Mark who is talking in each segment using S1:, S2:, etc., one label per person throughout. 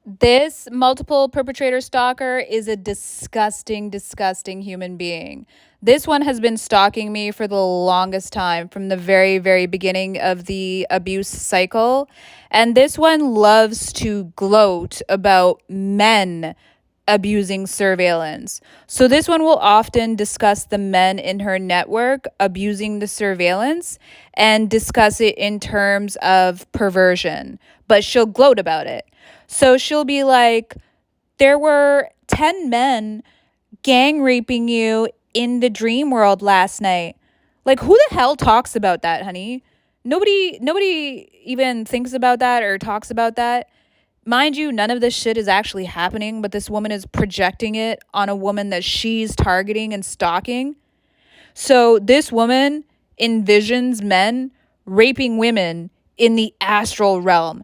S1: This multiple perpetrator stalker is a disgusting, disgusting human being. This one has been stalking me for the longest time, from the very, very beginning of the abuse cycle. And this one loves to gloat about men abusing surveillance. So this one will often discuss the men in her network abusing the surveillance and discuss it in terms of perversion, but she'll gloat about it. So she'll be like, there were 10 men gang raping you in the dream world last night. Like, who the hell talks about that, honey? Nobody even thinks about that or talks about that. Mind you, none of this shit is actually happening, but this woman is projecting it on a woman that she's targeting and stalking. So this woman envisions men raping women in the astral realm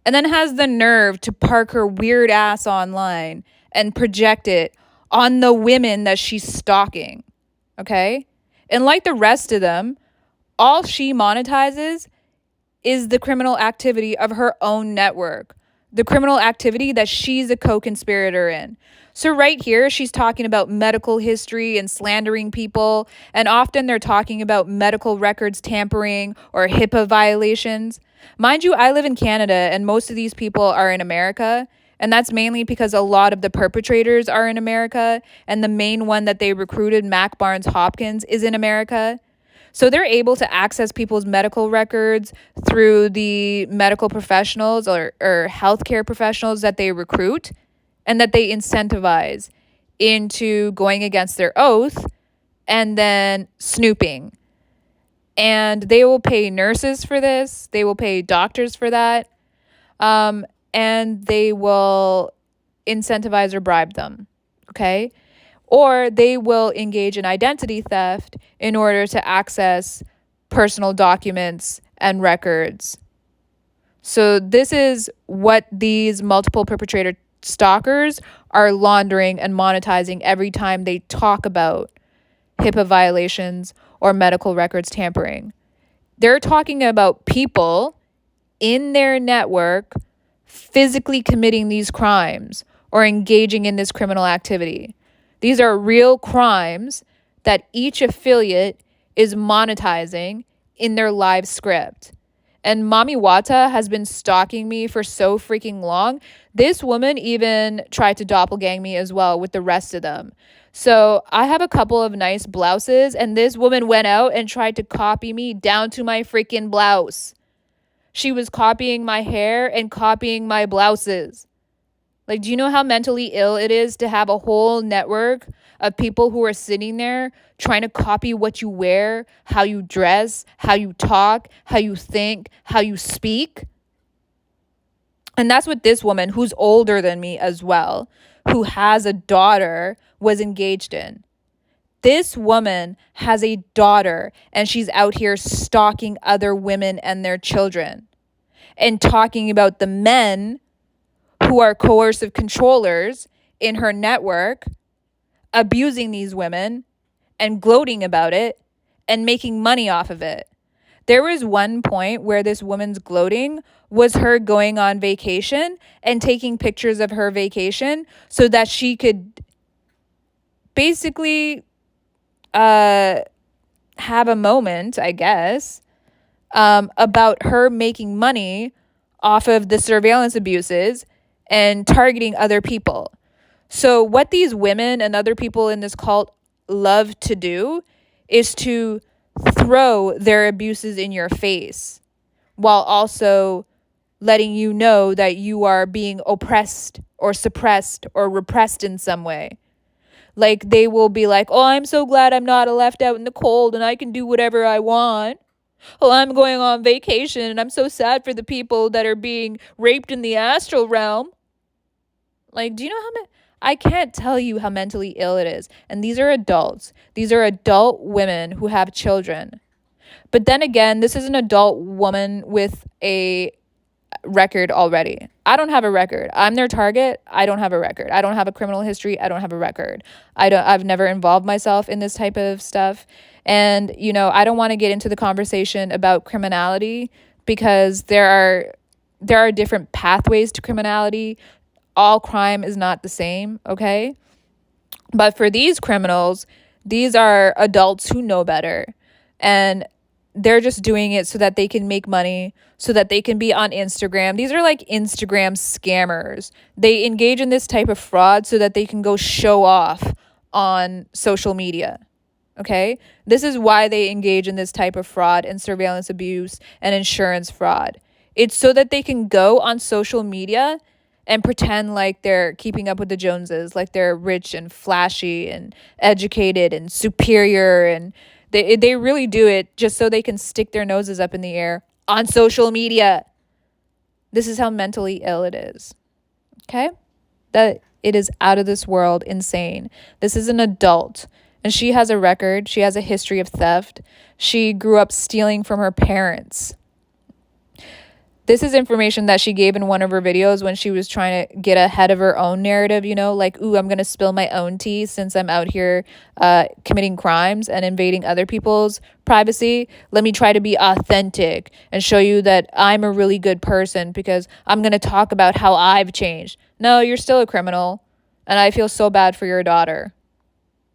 S1: and then has the nerve to park her weird ass online and project it on the women that she's stalking. Okay? And like the rest of them, all she monetizes is the criminal activity of her own network, the criminal activity that she's a co-conspirator in. So right here, she's talking about medical history and slandering people, and often they're talking about medical records tampering or HIPAA violations. Mind you, I live in Canada, and most of these people are in America, and that's mainly because a lot of the perpetrators are in America, and the main one that they recruited, Mac Barnes Hopkins, is in America. So they're able to access people's medical records through the medical professionals or healthcare professionals that they recruit and that they incentivize into going against their oath and then snooping. And they will pay nurses for this, they will pay doctors for that, and they will incentivize or bribe them. Okay? Or they will engage in identity theft in order to access personal documents and records. So this is what these multiple perpetrator stalkers are laundering and monetizing every time they talk about HIPAA violations or medical records tampering. They're talking about people in their network physically committing these crimes or engaging in this criminal activity. These are real crimes that each affiliate is monetizing in their live script. And Mami Wata has been stalking me for so freaking long. This woman even tried to doppelgang me as well with the rest of them. So I have a couple of nice blouses, and this woman went out and tried to copy me down to my freaking blouse. She was copying my hair and copying my blouses. Like, do you know how mentally ill it is to have a whole network of people who are sitting there trying to copy what you wear, how you dress, how you talk, how you think, how you speak? And that's what this woman, who's older than me as well, who has a daughter, was engaged in. This woman has a daughter, and she's out here stalking other women and their children and talking about the men who are coercive controllers in her network, abusing these women and gloating about it and making money off of it. There was one point where this woman's gloating was her going on vacation and taking pictures of her vacation so that she could basically have a moment, I guess, about her making money off of the surveillance abuses and targeting other people. So what these women and other people in this cult love to do is to throw their abuses in your face while also letting you know that you are being oppressed or suppressed or repressed in some way. Like, they will be like, oh, I'm so glad I'm not left out in the cold and I can do whatever I want. Oh, I'm going on vacation and I'm so sad for the people that are being raped in the astral realm. Like, do you know I can't tell you how mentally ill it is. And these are adults. These are adult women who have children. But then again, this is an adult woman with a record already. I don't have a record. I'm their target. I don't have a record. I don't have a criminal history. I don't have a record. I've never involved myself in this type of stuff. And, I don't want to get into the conversation about criminality because there are different pathways to criminality. all crime is not the same, okay? But for these criminals, these are adults who know better. And they're just doing it so that they can make money, so that they can be on Instagram. These are like Instagram scammers. They engage in this type of fraud so that they can go show off on social media. Okay? This is why they engage in this type of fraud and surveillance abuse and insurance fraud. It's so that they can go on social media and pretend like they're keeping up with the Joneses, like they're rich and flashy and educated and superior, and they really do it just so they can stick their noses up in the air on social media. This is how mentally ill it is. Okay? That it is out of this world insane. This is an adult, and she has a record. She has a history of theft. She grew up stealing from her parents. This is information that she gave in one of her videos when she was trying to get ahead of her own narrative, you know, like, ooh, I'm going to spill my own tea since I'm out here committing crimes and invading other people's privacy. Let me try to be authentic and show you that I'm a really good person because I'm going to talk about how I've changed. No, you're still a criminal, and I feel so bad for your daughter.